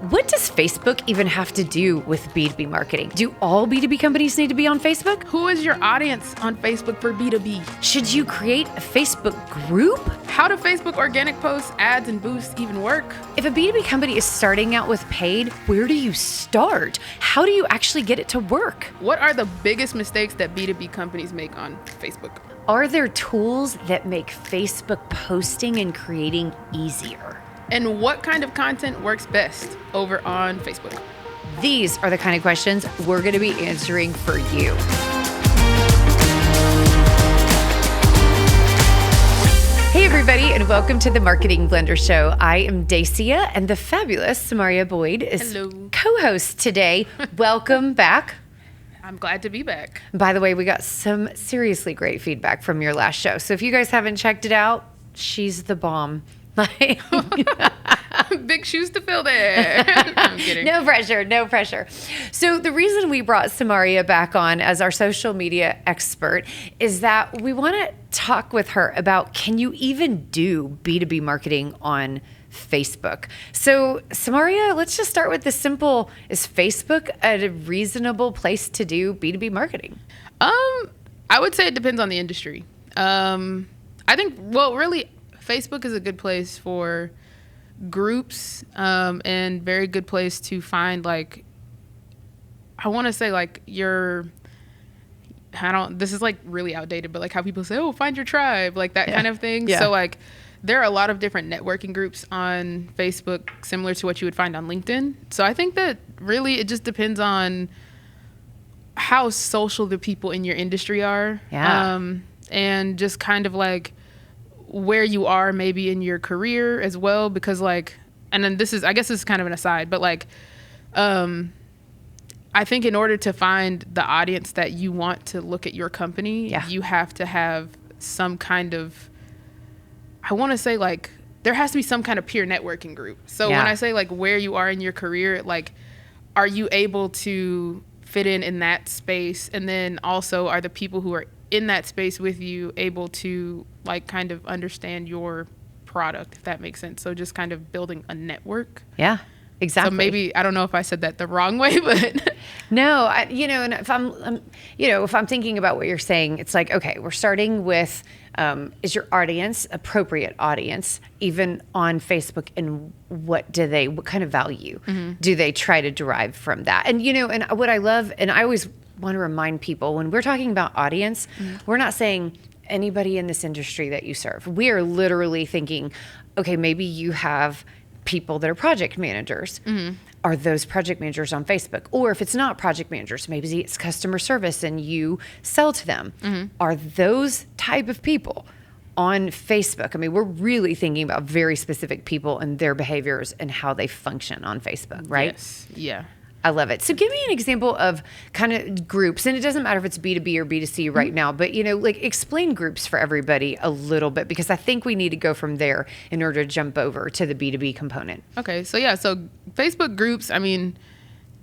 What does Facebook even have to do with B2B marketing? Do all B2B companies need to be on Facebook? Who is your audience on Facebook for B2B? Should you create a Facebook group? How do Facebook organic posts, ads, and boosts even work? If a B2B company is starting out with paid, where do you start? How do you actually get it to work? What are the biggest mistakes that B2B companies make on Facebook? Are there tools that make Facebook posting and creating easier? And what kind of content works best over on Facebook? These are the kind of questions we're going to be answering for you. Hey everybody, and welcome to the Marketing Blender Show. I am Dacia, and the fabulous Sa Maria Boyd is co-host today. Welcome back. I'm glad to be back. By the way, we got some seriously great feedback from your last show. So if you guys haven't checked it out, she's the bomb. Big shoes to fill there. I'm kidding. No pressure. So the reason we brought Sa Maria back on as our social media expert is that we want to talk with her about, can you even do B2B marketing on Facebook? So Sa Maria, let's just start with the simple, is Facebook a reasonable place to do B2B marketing? I would say it depends on the industry. I think, really, Facebook is a good place for groups, and very good place to find, like, I want to say, like, this is like really outdated, but like how people say, oh, find your tribe, like that kind of thing. Yeah. So like there are a lot of different networking groups on Facebook, similar to what you would find on LinkedIn. So I think that really it just depends on how social the people in your industry are. Yeah. And just kind of like where you are maybe in your career as well, because like, and then I guess this is kind of an aside, but like, I think in order to find the audience that you want to look at your company, you have to have some kind of, I want to say like, there has to be some kind of peer networking group. So when I say like where you are in your career, like, are you able to fit in that space? And then also, are the people who are in that space with you able to like kind of understand your product, if that makes sense? So just kind of building a network. Yeah, exactly. So maybe, I don't know if I said that the wrong way, but no, and if I'm thinking about what you're saying, it's like, okay, we're starting with, is your audience appropriate audience even on Facebook, and what kind of value do they try to derive from that? And, and what I love, and I always want to remind people, when we're talking about audience, we're not saying anybody in this industry that you serve. We are literally thinking, okay, maybe you have people that are project managers. Are those project managers on Facebook? Or if it's not project managers, maybe it's customer service and you sell to them. Are those type of people on Facebook? I mean, we're really thinking about very specific people and their behaviors and how they function on Facebook, right? Yes. Yeah. I love it. So give me an example of kind of groups, and it doesn't matter if it's B2B or B2C right now, but like explain groups for everybody a little bit, because I think we need to go from there in order to jump over to the B2B component. Okay. So Facebook groups, I mean,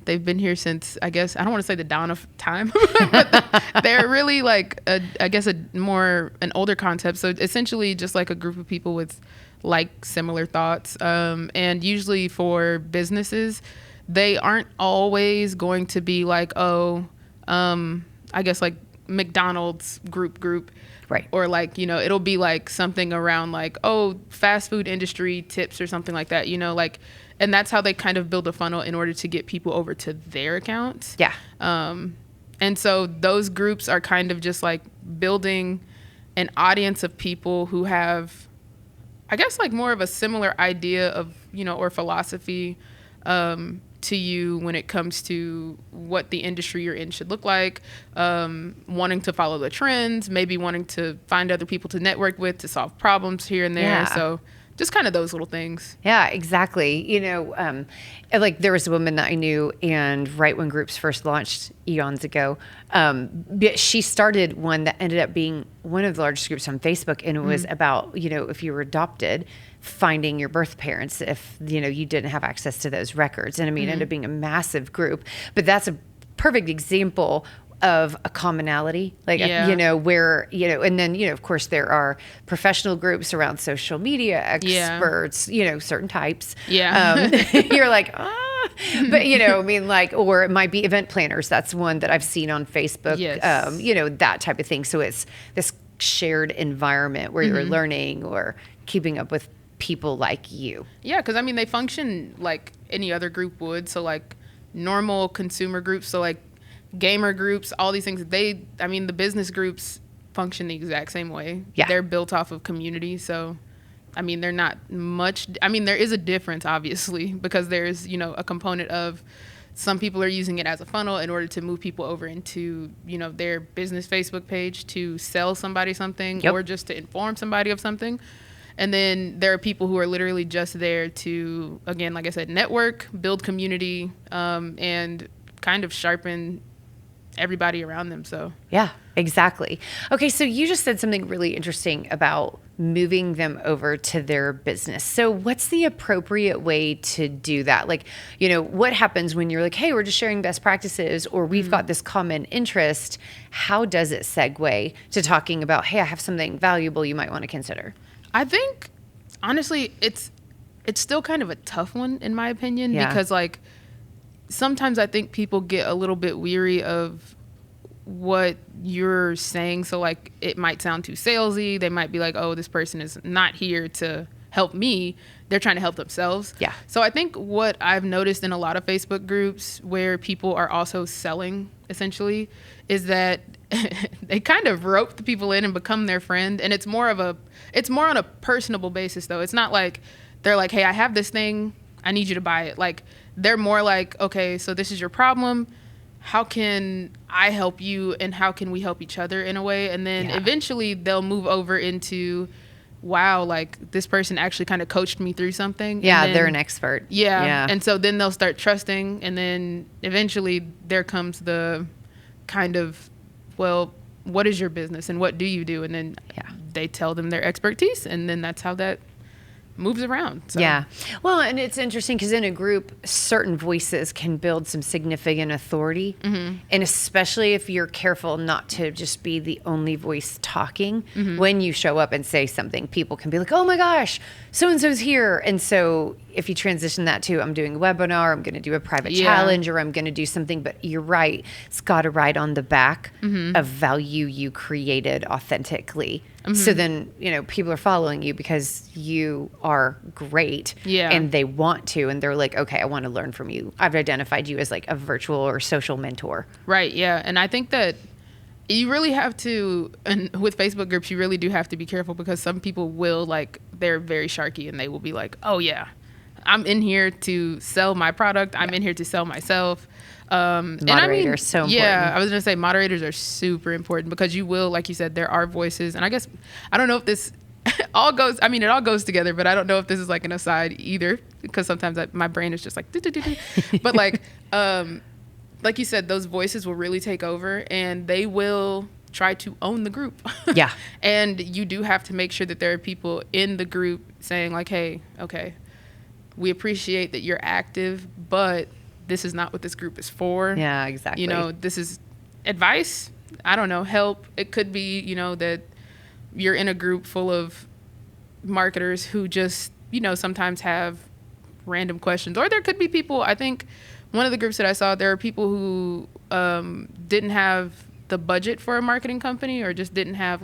they've been here since, I guess, I don't want to say the dawn of time, but they're really like, an older concept. So essentially just like a group of people with like similar thoughts. And usually for businesses, they aren't always going to be like, I guess like McDonald's group. Right. Or like, it'll be like something around like, fast food industry tips or something like that, like, and that's how they kind of build a funnel in order to get people over to their accounts. Yeah. And so those groups are kind of just like building an audience of people who have, I guess, like more of a similar idea of, or philosophy, to you when it comes to what the industry you're in should look like, wanting to follow the trends, maybe wanting to find other people to network with to solve problems here and there. Yeah. So just kind of those little things. Yeah, exactly. Like there was a woman that I knew, and right when groups first launched eons ago, she started one that ended up being one of the largest groups on Facebook, and it was about, if you were adopted, finding your birth parents if, you didn't have access to those records. And I mean, it ended up being a massive group, but that's a perfect example of a commonality, like, where, and then, of course there are professional groups around social media experts, certain types. Yeah. You're like, But, I mean, like, or it might be event planners. That's one that I've seen on Facebook, Yes. That type of thing. So it's this shared environment where you're learning or keeping up with people like you. Yeah, because I mean, they function like any other group would. So like normal consumer groups, so like gamer groups, all these things, the business groups function the exact same way. Yeah. They're built off of community. So, I mean, they're not much, there is a difference, obviously, because there's, a component of some people are using it as a funnel in order to move people over into, their business Facebook page to sell somebody something or just to inform somebody of something. And then there are people who are literally just there to, again, like I said, network, build community, and kind of sharpen everybody around them. So yeah, exactly. Okay, so you just said something really interesting about moving them over to their business. So what's the appropriate way to do that? Like, what happens when you're like, hey, we're just sharing best practices, or we've got this common interest? How does it segue to talking about, hey, I have something valuable you might want to consider? I think, honestly, it's still kind of a tough one, in my opinion, because like sometimes I think people get a little bit weary of what you're saying. So like it might sound too salesy. They might be like, oh, this person is not here to help me. They're trying to help themselves. Yeah. So I think what I've noticed in a lot of Facebook groups where people are also selling essentially is that they kind of rope the people in and become their friend. And it's more on a personable basis though. It's not like they're like, hey, I have this thing, I need you to buy it. Like they're more like, okay, so this is your problem. How can I help you and how can we help each other in a way? And then eventually they'll move over into, wow, like this person actually kind of coached me through something. Yeah, then, they're an expert. Yeah. And so then they'll start trusting. And then eventually there comes the kind of, well, what is your business and what do you do? And then they tell them their expertise. And then that's how that moves around. So. Yeah. Well, and it's interesting because in a group, certain voices can build some significant authority. And especially if you're careful not to just be the only voice talking, when you show up and say something, people can be like, oh my gosh, so-and-so's here. And so if you transition that to, I'm doing a webinar, I'm going to do a private challenge, or I'm going to do something, but you're right, it's got to ride on the back of value you created authentically. So then, people are following you because you are great and they want to, and they're like, okay, I want to learn from you. I've identified you as like a virtual or social mentor. Right. Yeah. And I think that you really have to, and with Facebook groups, you really do have to be careful because some people will they're very sharky and they will be like, oh yeah, I'm in here to sell my product. I'm in here to sell myself. Moderators, so important. Yeah, I was going to say moderators are super important because you will, like you said, there are voices. And I guess, I don't know if this it all goes together, but I don't know if this is like an aside either because sometimes my brain is just like, but like you said, those voices will really take over and they will try to own the group. Yeah. And you do have to make sure that there are people in the group saying like, hey, okay, we appreciate that you're active, but this is not what this group is for. Yeah, exactly. This is advice. I don't know, help. It could be, that you're in a group full of marketers who just, sometimes have random questions. Or there could be people, I think one of the groups that I saw, there are people who didn't have the budget for a marketing company or just didn't have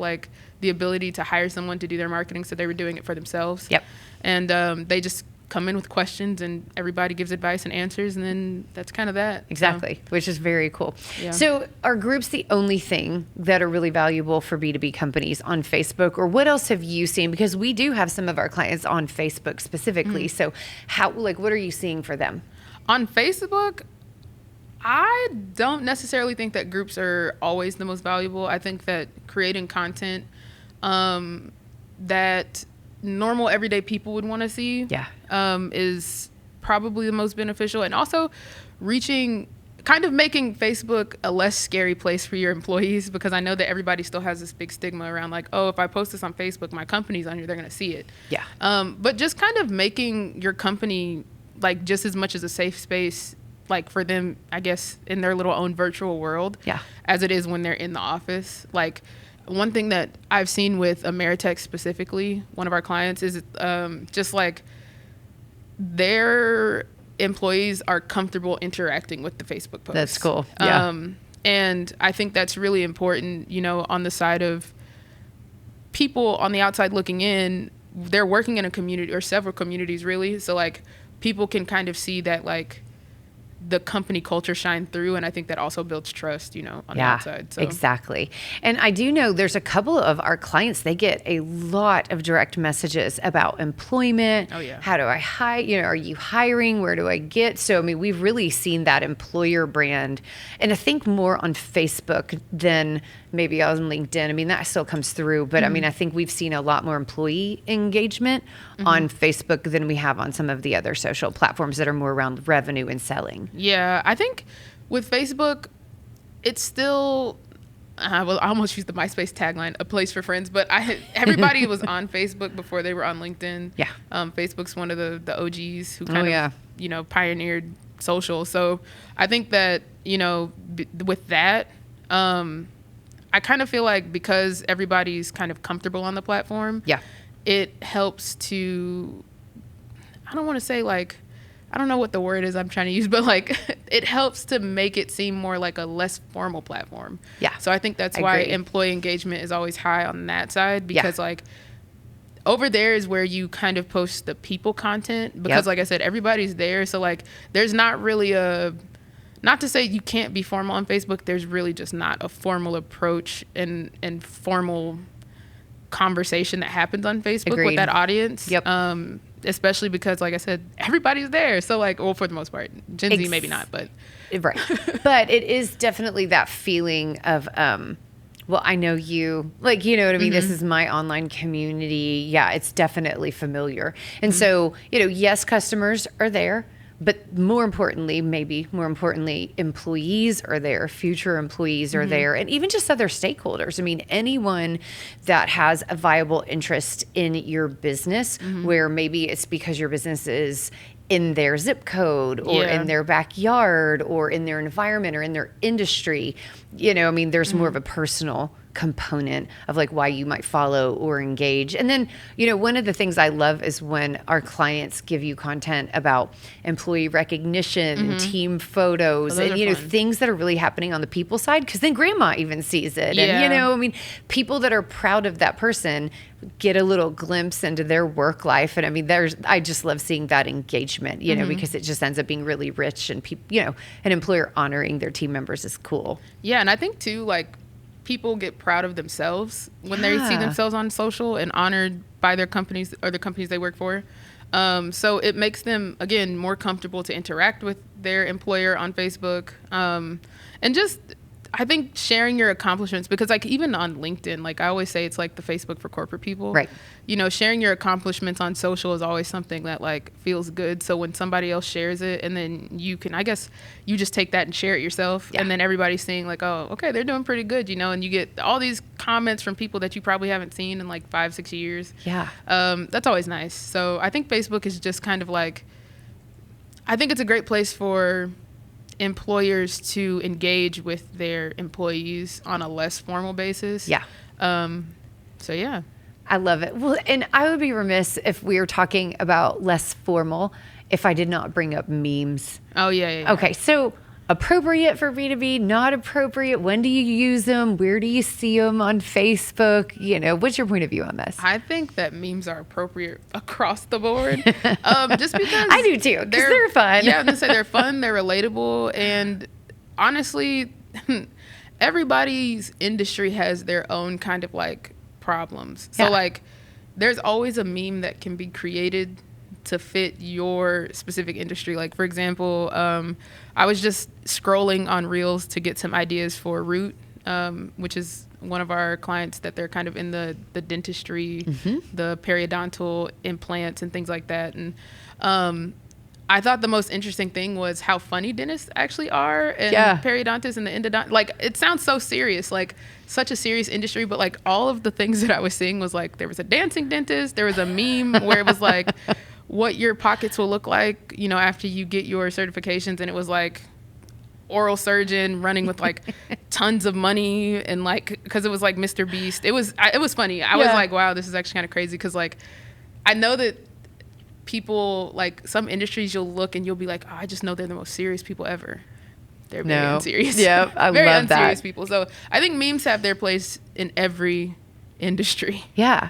the ability to hire someone to do their marketing. So they were doing it for themselves. Yep. And they just come in with questions and everybody gives advice and answers, and then that's kind of that. Exactly, which is very cool. Yeah. So are groups the only thing that are really valuable for B2B companies on Facebook, or what else have you seen? Because we do have some of our clients on Facebook specifically. So what are you seeing for them? On Facebook, I don't necessarily think that groups are always the most valuable. I think that creating content that normal everyday people would want to see is probably the most beneficial. And also making Facebook a less scary place for your employees, because I know that everybody still has this big stigma around like, oh, if I post this on Facebook, my company's on here, they're going to see it. Yeah. But just kind of making your company just as much as a safe space for them, I guess, in their little own virtual world as it is when they're in the office. One thing that I've seen with Ameritech specifically, one of our clients, is just their employees are comfortable interacting with the Facebook posts. That's cool. Yeah. And I think that's really important, you know, on the side of people on the outside looking in. They're working in a community or several communities, really. So like people can kind of see that like the company culture shine through, and I think that also builds trust, you know, on the outside. So. Exactly. And I do know there's a couple of our clients, they get a lot of direct messages about employment. Oh, yeah. How do I hire? You know, are you hiring? Where do I get? So, I mean, we've really seen that employer brand, and I think more on Facebook than maybe on LinkedIn. I mean, that still comes through, but I mean, I think we've seen a lot more employee engagement on Facebook than we have on some of the other social platforms that are more around revenue and selling. Yeah, I think with Facebook, it's still, well, I almost used the MySpace tagline, a place for friends, but everybody was on Facebook before they were on LinkedIn. Yeah. Facebook's one of the OGs who kind of, you know, pioneered social. So I think that, you know, with that, I kind of feel like because everybody's kind of comfortable on the platform, it helps to, I don't want to say like, I don't know what the word is I'm trying to use, but like it helps to make it seem more like a less formal platform. Yeah. So I think that's why employee engagement is always high on that side, because like over there is where you kind of post the people content, because like I said, everybody's there. So like there's not really not to say you can't be formal on Facebook. There's really just not a formal approach and formal conversation that happens on Facebook with that audience. Especially because, like I said, everybody's there. So, like, well, for the most part, Gen Z maybe not, but right. But it is definitely that feeling of, well, I know you, like, you know what I mean? This is my online community. Yeah, it's definitely familiar. And so, you know, yes, customers are there. But more importantly, employees are there, future employees are there, and even just other stakeholders. I mean, anyone that has a viable interest in your business, where maybe it's because your business is in their zip code or in their backyard or in their environment or in their industry, you know, I mean, there's more of a personal component of like why you might follow or engage. And then, you know, one of the things I love is when our clients give you content about employee recognition, team photos, and, you know, things that are really happening on the people side, because then grandma even sees it. And, you know, I mean, people that are proud of that person get a little glimpse into their work life. And I mean, I just love seeing that engagement, you know, because it just ends up being really rich, and people, you know, an employer honoring their team members is cool. Yeah. And I think too, like, people get proud of themselves when they see themselves on social and honored by their companies or the companies they work for. So it makes them, again, more comfortable to interact with their employer on Facebook. And just, I think sharing your accomplishments, because like even on LinkedIn, like I always say, it's like the Facebook for corporate people. Right. You know, sharing your accomplishments on social is always something that like feels good. So when somebody else shares it, and then you can, I guess you just take that and share it yourself. And then everybody's seeing like, oh, okay, they're doing pretty good, you know, and you get all these comments from people that you probably haven't seen in like 5-6 years. Yeah. That's always nice. So I think Facebook is just kind of like, I think it's a great place for employers to engage with their employees on a less formal basis. Yeah. So yeah. I love it. Well, and I would be remiss if we were talking about less formal if I did not bring up memes. Oh, yeah. Okay, so appropriate for B2B, not appropriate. When do you use them? Where do you see them on Facebook? You know, what's your point of view on this? I think that memes are appropriate across the board. Just because I do too, because they're fun. Yeah, I'm gonna say they're fun, they're relatable, and honestly, everybody's industry has their own kind of like problems. So like there's always a meme that can be created to fit your specific industry. Like for example, I was just scrolling on Reels to get some ideas for Root, which is one of our clients that they're kind of in the dentistry, the periodontal implants and things like that. And I thought the most interesting thing was how funny dentists actually are, and periodontists and the endodont. Like, it sounds so serious, like such a serious industry, but like all of the things that I was seeing was like, there was a dancing dentist, there was a meme where it was like what your pockets will look like, you know, after you get your certifications, and it was like oral surgeon running with like tons of money, and like, because it was like Mr. Beast. It was funny. I was like, wow, this is actually kind of crazy, because like I know that people, like some industries you'll look and you'll be like, oh, I just know they're the most serious people ever. They're very unserious. Yep, I very love unserious that. people. So I think memes have their place in every industry. Yeah.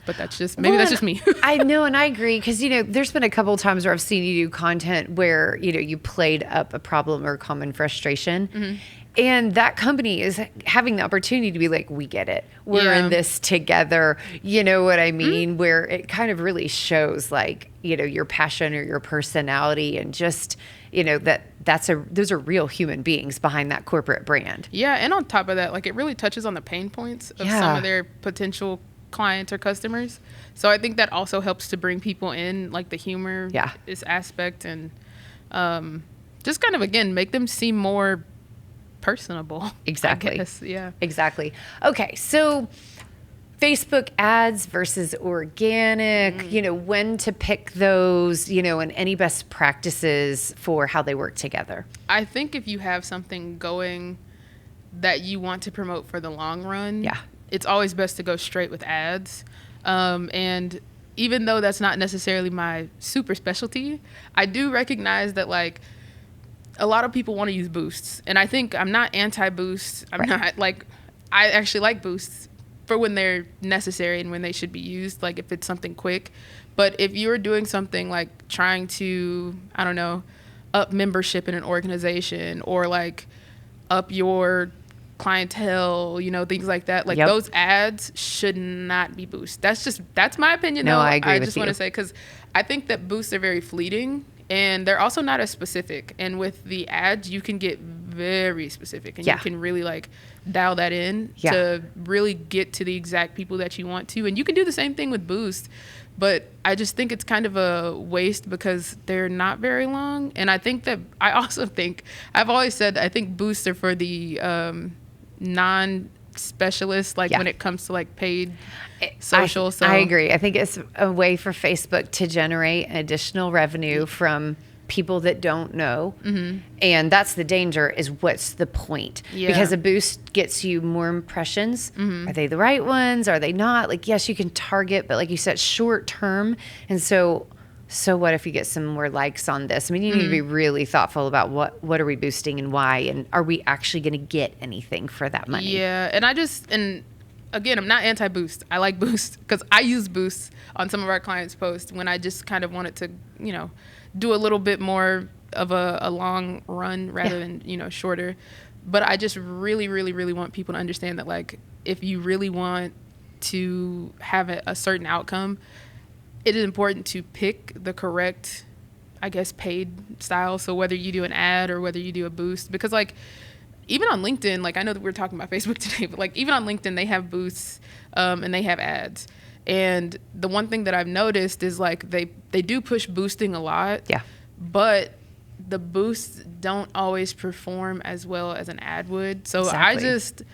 But that's just, maybe that's just me. I know, and I agree, because, there's been a couple of times where I've seen you do content where, you played up a problem or common frustration. Mm-hmm. And that company is having the opportunity to be like, we get it. We're in this together. You know what I mean? Mm-hmm. Where it kind of really shows like, your passion or your personality, and just, those are real human beings behind that corporate brand. Yeah. And on top of that, like it really touches on the pain points of some of their potential clients or customers. So I think that also helps to bring people in, like the humor is aspect, and just kind of, again, make them seem more personable. Exactly. I guess. Yeah. Exactly. Okay. So Facebook ads versus organic, when to pick those, and any best practices for how they work together. I think if you have something going that you want to promote for the long run, it's always best to go straight with ads. And even though that's not necessarily my super specialty, I do recognize that like a lot of people want to use boosts. And I think I'm not anti-boost. I'm not like, I actually like boosts for when they're necessary and when they should be used, like if it's something quick. But if you're doing something like trying to, I don't know, up membership in an organization, or like up your clientele, things like that, like those ads should not be boosts. That's my opinion. No, though. I agree. I just want to say, because I think that boosts are very fleeting, and they're also not as specific. And with the ads, you can get very specific, and you can really like dial that in to really get to the exact people that you want to. And you can do the same thing with boost, but I just think it's kind of a waste because they're not very long. And I think that I've always said that I think boosts are for the non-specialists, like when it comes to like paid social. I agree. I think it's a way for Facebook to generate additional revenue from people that don't know. Mm-hmm. And that's the danger, is what's the point? Because a boost gets you more impressions. Mm-hmm. Are they the right ones? Are they not? Like, yes, you can target, but like you said, short term. And so what if you get some more likes on this? I mean, you need to be really thoughtful about what are we boosting and why, and are we actually going to get anything for that money? Yeah. And again, I'm not anti-boost. I like boost because I use boosts on some of our clients' posts when I just kind of wanted to, do a little bit more of a long run rather than, shorter. But I just really, really, really want people to understand that, like, if you really want to have a certain outcome, it is important to pick the correct, I guess, paid style. So whether you do an ad or whether you do a boost, because like even on LinkedIn, like I know that we're talking about Facebook today, but like even on LinkedIn, they have boosts and they have ads. And the one thing that I've noticed is like they do push boosting a lot. Yeah. But the boosts don't always perform as well as an ad would. So exactly.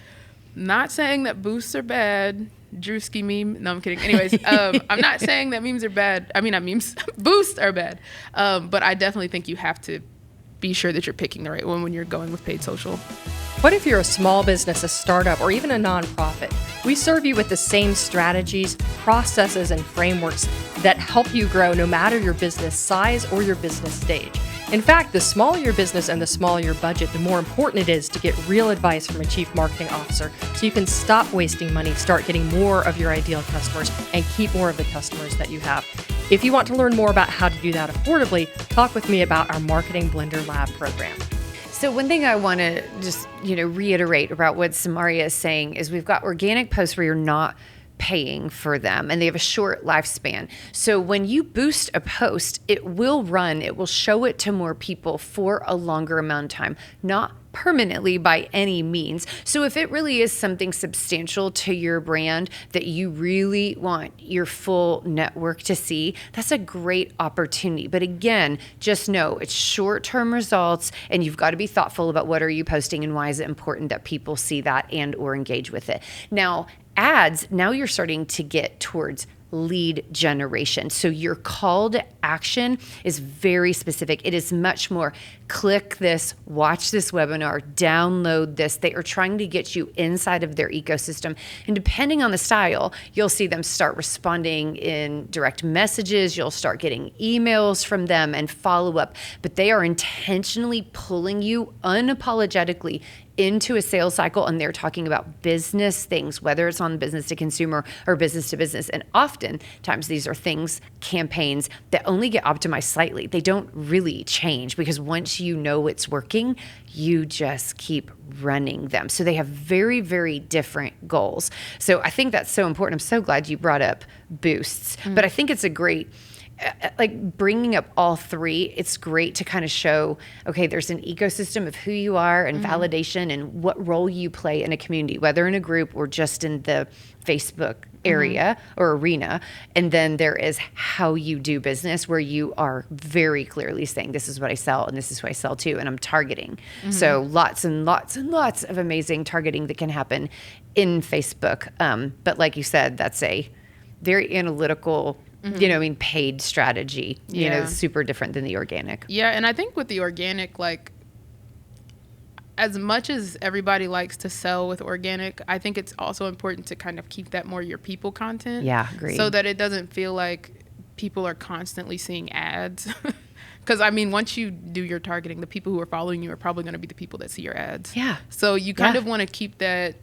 Not saying that boosts are bad. Drewski meme. No, I'm kidding. Anyways, I'm not saying that memes are bad. I mean, not memes. Boosts are bad. But I definitely think you have to be sure that you're picking the right one when you're going with paid social. What if you're a small business, a startup, or even a nonprofit? We serve you with the same strategies, processes, and frameworks that help you grow no matter your business size or your business stage. In fact, the smaller your business and the smaller your budget, the more important it is to get real advice from a chief marketing officer so you can stop wasting money, start getting more of your ideal customers, and keep more of the customers that you have. If you want to learn more about how to do that affordably, talk with me about our Marketing Blender Lab program. So one thing I want to just, reiterate about what Samaria is saying is we've got organic posts where you're not paying for them and they have a short lifespan. So when you boost a post, it will show it to more people for a longer amount of time, not permanently by any means. So if it really is something substantial to your brand that you really want your full network to see, that's a great opportunity. But again, just know it's short-term results and you've got to be thoughtful about what are you posting and why is it important that people see that and or engage with it. Now, ads, now you're starting to get towards lead generation. So your call to action is very specific. It is much more click this, watch this webinar, download this. They are trying to get you inside of their ecosystem. And depending on the style, you'll see them start responding in direct messages. You'll start getting emails from them and follow up. But they are intentionally pulling you unapologetically into a sales cycle, and they're talking about business things, whether it's on business to consumer or business to business. And oftentimes these are things, campaigns that only get optimized slightly. They don't really change because once you know it's working, you just keep running them. So they have very, very different goals. So I think that's so important. I'm so glad you brought up boosts, but I think it's a great, like bringing up all three, it's great to kind of show, okay, there's an ecosystem of who you are and validation and what role you play in a community, whether in a group or just in the Facebook area or arena. And then there is how you do business, where you are very clearly saying, this is what I sell and this is who I sell to, and I'm targeting. So lots and lots and lots of amazing targeting that can happen in Facebook. But like you said, that's a very analytical, paid strategy, super different than the organic. Yeah. And I think with the organic, like, as much as everybody likes to sell with organic, I think it's also important to kind of keep that more your people content. Yeah, agreed. So that it doesn't feel like people are constantly seeing ads. Because, I mean, once you do your targeting, the people who are following you are probably going to be the people that see your ads. Yeah. So you kind of want to keep that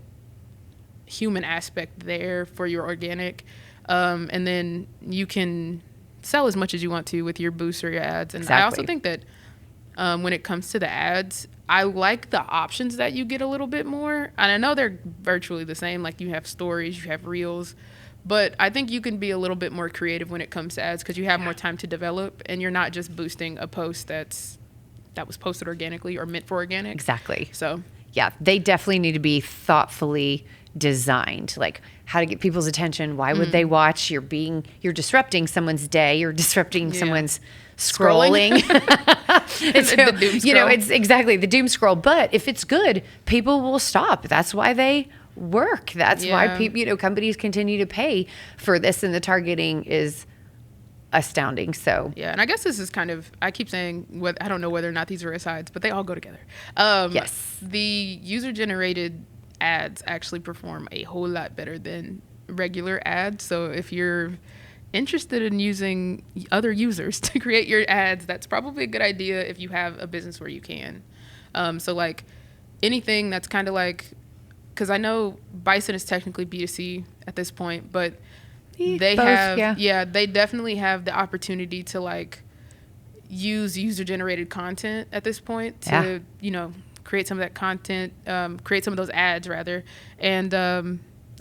human aspect there for your organic. And then you can sell as much as you want to with your boosts or your ads. And I also think that when it comes to the ads, I like the options that you get a little bit more. And I know they're virtually the same. Like, you have stories, you have reels. But I think you can be a little bit more creative when it comes to ads because you have more time to develop, and you're not just boosting a post that was posted organically or meant for organic. Exactly. So yeah, they definitely need to be thoughtfully designed, like how to get people's attention. Why would they watch? You're disrupting someone's day. You're disrupting someone's scrolling. It's the doom scroll. It's exactly the doom scroll. But if it's good, people will stop. That's why they work. That's why people, companies continue to pay for this, and the targeting is astounding. So yeah, and I guess this is kind of, I keep saying, I don't know whether or not these are asides, but they all go together. Yes, the user generated ads actually perform a whole lot better than regular ads. So if you're interested in using other users to create your ads, that's probably a good idea if you have a business where you can. So like anything that's kind of like, because I know Bison is technically B2C at this point, but they they definitely have the opportunity to like use user generated content at this point to, create some of that content, create some of those ads rather. And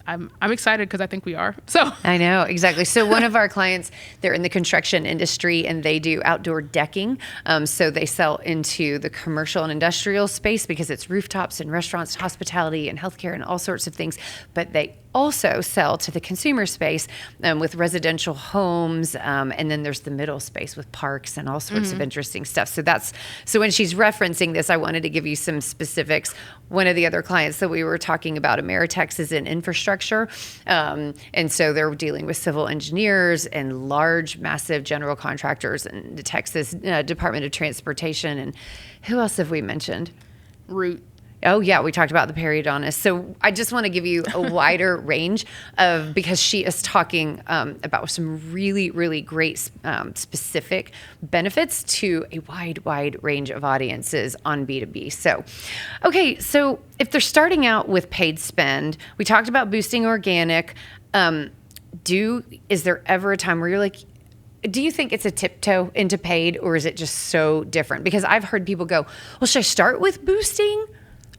I'm excited because I think we are. So I know, exactly. So one of our clients, they're in the construction industry and they do outdoor decking. So they sell into the commercial and industrial space because it's rooftops and restaurants, hospitality and healthcare and all sorts of things. But they also sell to the consumer space with residential homes. And then there's the middle space with parks and all sorts of interesting stuff. So when she's referencing this, I wanted to give you some specifics. One of the other clients that we were talking about, Ameritex, is in infrastructure. And so they're dealing with civil engineers and large, massive general contractors and the Texas Department of Transportation. And who else have we mentioned? Root. Oh, yeah, we talked about the periodontist. So I just want to give you a wider range because she is talking about some really, really great specific benefits to a wide range of audiences on B2B. So, okay, so if they're starting out with paid spend, we talked about boosting organic. Is there ever a time where you're like, do you think it's a tiptoe into paid, or is it just so different? Because I've heard people go, well, should I start with boosting?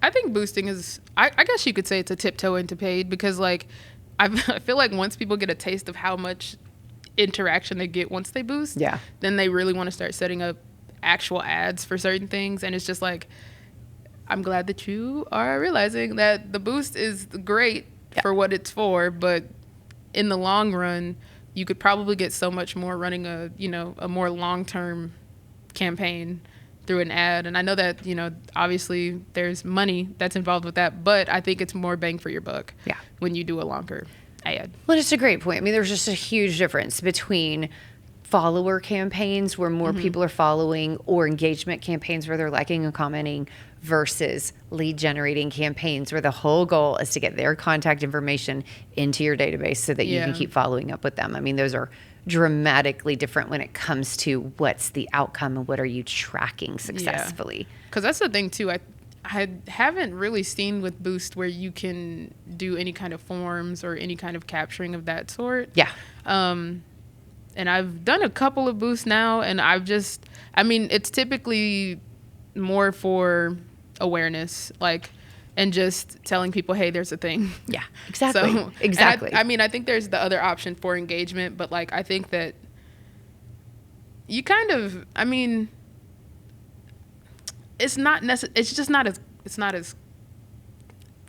I think boosting is, I guess you could say it's a tiptoe into paid because like, I feel like once people get a taste of how much interaction they get once they boost, then they really want to start setting up actual ads for certain things. And it's just like, I'm glad that you are realizing that the boost is great for what it's for, but in the long run, you could probably get so much more running a more long-term campaign through an ad. And I know that, obviously there's money that's involved with that, but I think it's more bang for your buck when you do a longer ad. Well, it's a great point. I mean, there's just a huge difference between follower campaigns where more people are following, or engagement campaigns where they're liking and commenting, versus lead generating campaigns where the whole goal is to get their contact information into your database so that you can keep following up with them. I mean, those are dramatically different when it comes to what's the outcome and what are you tracking successfully. Because that's the thing too. I haven't really seen with Boost where you can do any kind of forms or any kind of capturing of that sort. Yeah. And I've done a couple of Boosts now, and it's typically more for awareness, and just telling people, hey, there's a thing. Yeah, exactly. So, exactly. I think there's the other option for engagement, but I think that you kind of, it's not as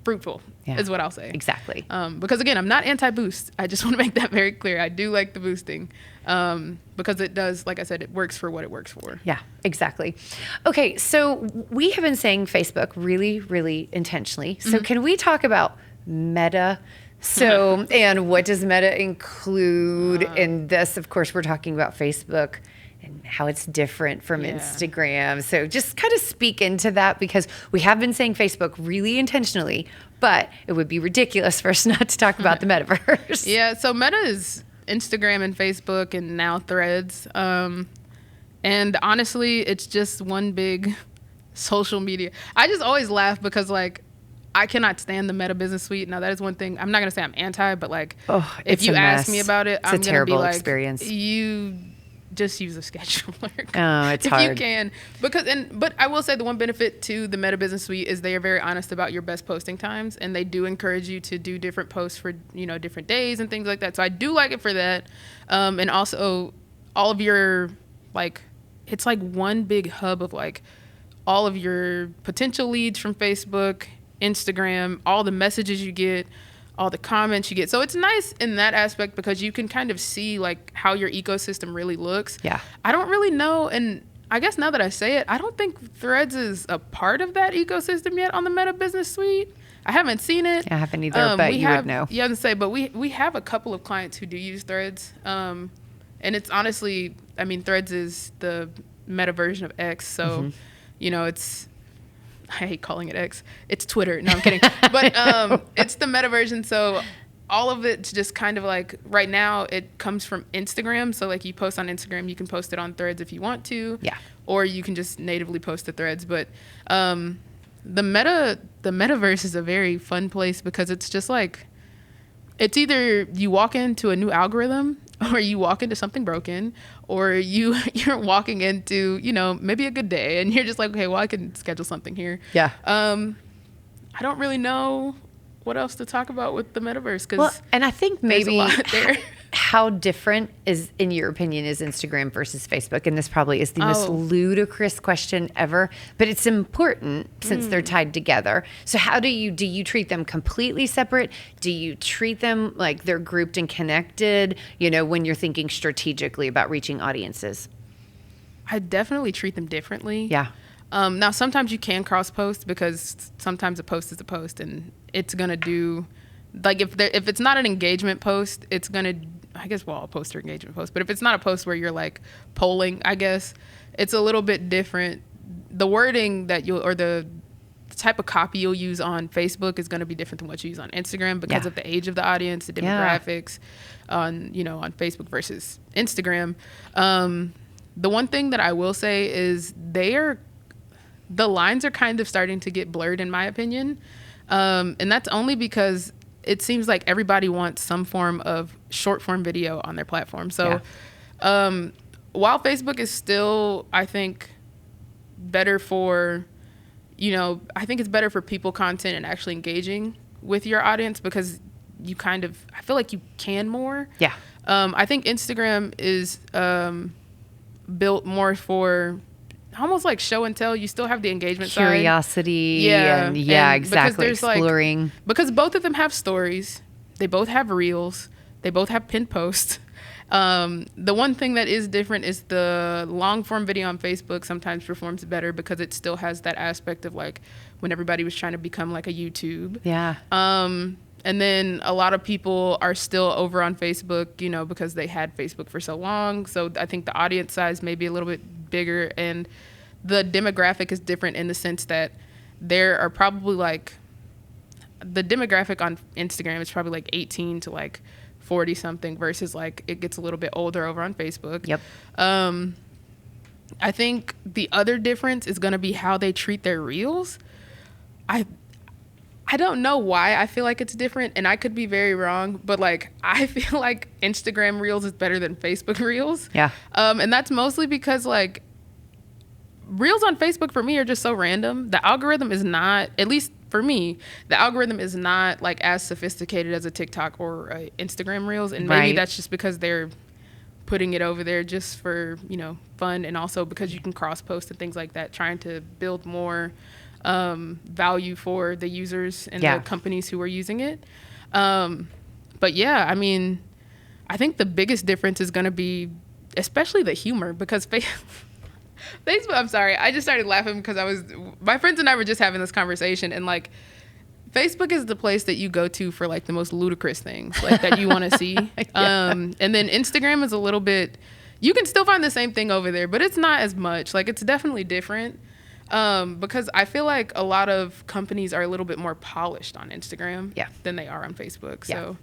fruitful, is what I'll say. Exactly. Because again, I'm not anti-boost. I just want to make that very clear. I do like the boosting because it does, like I said, it works for what it works for. Yeah, exactly. Okay, so we have been saying Facebook really, really intentionally. So can we talk about Meta? So, and what does Meta include in this? Of course, we're talking about Facebook and how it's different from Instagram. So just kind of speak into that, because we have been saying Facebook really intentionally, but it would be ridiculous for us not to talk about the metaverse. Yeah, so Meta is Instagram and Facebook and now Threads. And honestly, it's just one big social media. I just always laugh because I cannot stand the Meta Business Suite. Now that is one thing. I'm not going to say I'm anti, but if you ask me about it, I'm going to be like, experience. You just use a scheduler. Oh, it's if hard. you can. But I will say the one benefit to the Meta Business Suite is they are very honest about your best posting times, and they do encourage you to do different posts for, different days and things like that. So I do like it for that. And also all of your, it's one big hub of all of your potential leads from Facebook, Instagram, all the messages you get, all the comments you get. So it's nice in that aspect because you can kind of see how your ecosystem really looks. Yeah. I don't really know. And I guess now that I say it, I don't think Threads is a part of that ecosystem yet on the Meta Business Suite. I haven't seen it. I haven't either, but you would know. You have to say, but we have a couple of clients who do use Threads. And it's honestly, Threads is the Meta version of X. So, it's, I hate calling it X. It's Twitter. No, I'm kidding. But it's the Meta version. So all of it's just kind of right now it comes from Instagram. So you post on Instagram, you can post it on Threads if you want to. Yeah. Or you can just natively post to Threads. But the metaverse is a very fun place because it's just it's either you walk into a new algorithm, or you walk into something broken, or you're walking into, maybe a good day, and you're just okay, well, I can schedule something here. Yeah. I don't really know what else to talk about with the metaverse because and I think maybe there's a lot there. How different is, in your opinion, is Instagram versus Facebook? And this probably is the most ludicrous question ever, but it's important since they're tied together. So how do you treat them completely separate? Do you treat them like they're grouped and connected, when you're thinking strategically about reaching audiences? I definitely treat them differently. Yeah. Now, sometimes you can cross-post because sometimes a post is a post and it's going to do, if it's not an engagement post, it's going to, I guess, all posts are engagement posts, but if it's not a post where you're polling, I guess, it's a little bit different. The wording that or the type of copy you'll use on Facebook is going to be different than what you use on Instagram because of the age of the audience, the demographics on Facebook versus Instagram. The one thing that I will say is the lines are kind of starting to get blurred, in my opinion. And that's only because it seems like everybody wants some form of short form video on their platform. So while Facebook is still, I think, better for, I think it's better for people content and actually engaging with your audience because you I feel like you can more. Yeah. I think Instagram is built more for almost show and tell. You still have the engagement curiosity side. And exactly, exploring. Because both of them have stories. They both have reels. They both have pinned posts. The one thing that is different is the long form video on Facebook sometimes performs better because it still has that aspect of when everybody was trying to become a YouTube. Yeah. And then a lot of people are still over on Facebook, because they had Facebook for so long. So I think the audience size may be a little bit bigger, and the demographic is different in the sense that there are probably the demographic on Instagram is probably 18 to 40 something versus it gets a little bit older over on Facebook. Yep. I think the other difference is going to be how they treat their reels. I don't know why I feel like it's different, and I could be very wrong, but I feel like Instagram Reels is better than Facebook Reels. Yeah. And that's mostly because Reels on Facebook for me are just so random. The algorithm is not, at least for me, the algorithm is not as sophisticated as a TikTok or a Instagram Reels, and maybe that's just because they're putting it over there just for fun, and also because you can cross post and things like that, trying to build more value for the users and the companies who are using it. But yeah, I mean, I think the biggest difference is going to be especially the humor, because Facebook, I'm sorry, I just started laughing because my friends and I were just having this conversation, and Facebook is the place that you go to for the most ludicrous things that you want to see. And then Instagram is a little bit, you can still find the same thing over there, but it's not as much. It's definitely different. Because I feel like a lot of companies are a little bit more polished on Instagram than they are on Facebook. So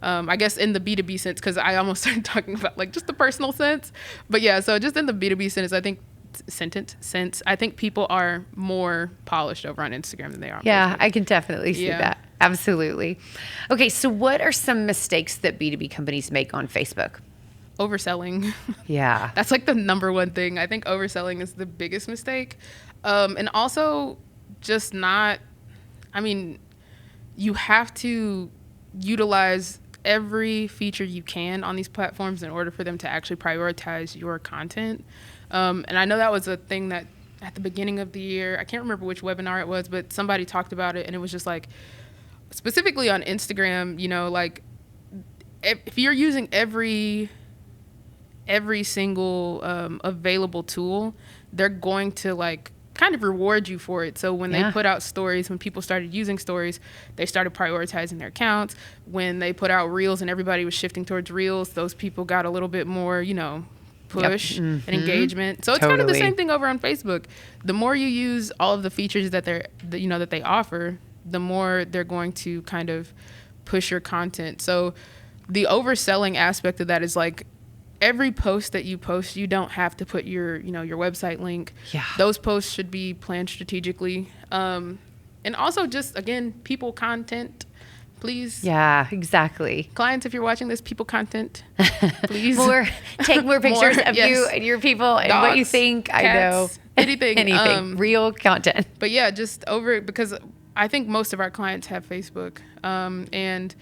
I guess in the B2B sense, because I almost started talking about just the personal sense. But yeah, so just in the B2B sense, I think people are more polished over on Instagram than they are on Facebook. I can definitely see that. Absolutely. Okay, so what are some mistakes that B2B companies make on Facebook? Overselling. Yeah. That's the number one thing. I think overselling is the biggest mistake. And also just not, you have to utilize every feature you can on these platforms in order for them to actually prioritize your content. And I know that was a thing that at the beginning of the year, I can't remember which webinar it was, but somebody talked about it, and it was just specifically on Instagram, if you're using every single available tool, they're going to kind of reward you for it. So when they put out stories, when people started using stories, they started prioritizing their accounts. When they put out reels and everybody was shifting towards reels, those people got a little bit more, push and engagement. So it's kind of the same thing over on Facebook. The more you use all of the features that that they offer, the more they're going to kind of push your content. So the overselling aspect of that is every post that you post, you don't have to put your website link. Yeah. Those posts should be planned strategically. And also just, again, people content, please. Yeah, exactly. Clients, if you're watching this, people content, please. Take more pictures of you and your people and dogs, what you think. Cats, I know. Anything. Real content. But yeah, just because I think most of our clients have Facebook. And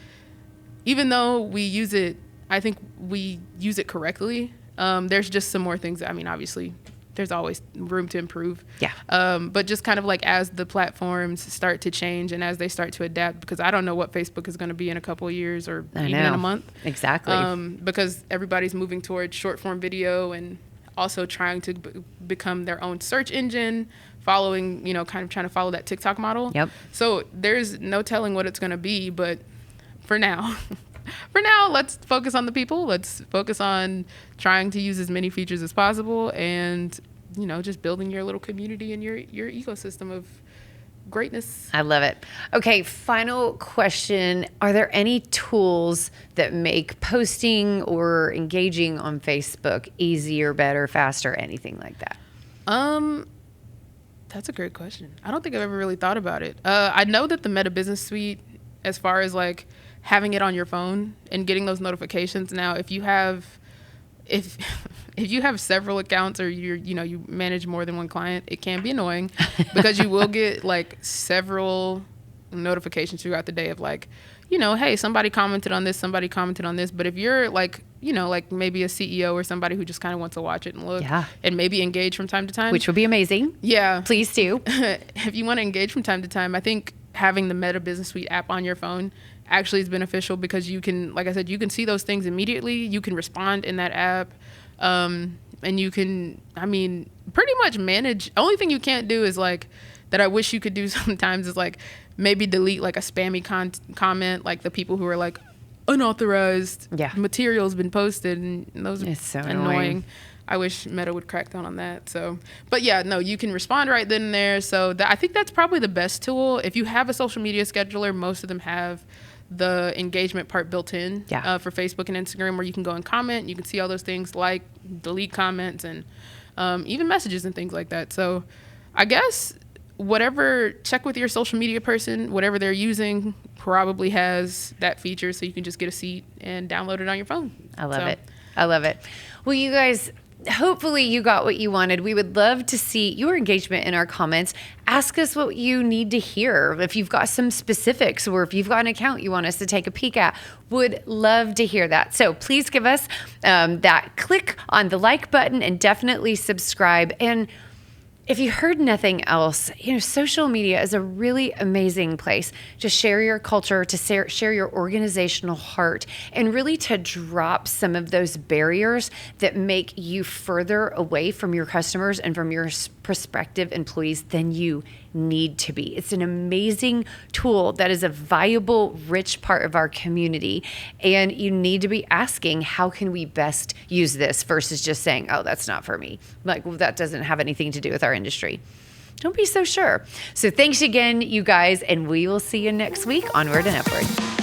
even though we use it, I think we use it correctly. There's just some more things. Obviously, there's always room to improve. Yeah. But just kind of as the platforms start to change and as they start to adapt, because I don't know what Facebook is going to be in a couple of years or even in a month. Exactly. Because everybody's moving towards short form video and also trying to become their own search engine, following, kind of trying to follow that TikTok model. Yep. So there's no telling what it's going to be, but for now... let's focus on the people. Let's focus on trying to use as many features as possible and, just building your little community and your ecosystem of greatness. I love it. Okay, final question. Are there any tools that make posting or engaging on Facebook easier, better, faster, anything like that? That's a great question. I don't think I've ever really thought about it. I know that the Meta Business Suite, as far as having it on your phone and getting those notifications. Now, if you have several accounts or you manage more than one client, it can be annoying because you will get several notifications throughout the day of hey, somebody commented on this. But if you're maybe a CEO or somebody who just kind of wants to watch it and look and maybe engage from time to time, which would be amazing. Yeah, please do. If you want to engage from time to time, I think having the Meta Business Suite app on your phone actually is beneficial because you can, like I said, you can see those things immediately. You can respond in that app. And you can, pretty much manage. Only thing you can't do is that that I wish you could do sometimes is like maybe delete like a spammy comment, like the people who are like unauthorized materials been posted, and those are so annoying. I wish Meta would crack down on that. So, but yeah, no, you can respond right then and there. So I think that's probably the best tool. If you have a social media scheduler, most of them have the engagement part built in for Facebook and Instagram, where you can go and comment. You can see all those things, like delete comments, and even messages and things like that. So I guess check with your social media person, whatever they're using probably has that feature, so you can just get a seat and download it on your phone. I love it. Well, you guys, hopefully you got what you wanted. We would love to see your engagement in our comments. Ask us what you need to hear. If you've got some specifics, or if you've got an account you want us to take a peek at, would love to hear that. So please give us that click on the like button and definitely subscribe. And if you heard nothing else, social media is a really amazing place to share your culture, to share your organizational heart, and really to drop some of those barriers that make you further away from your customers and from your prospective employees than you need to be. It's an amazing tool that is a valuable, rich part of our community. And you need to be asking, how can we best use this, versus just saying, oh, that's not for me. Like, well, that doesn't have anything to do with our industry. Don't be so sure. So thanks again, you guys, and we will see you next week. Onward and upward.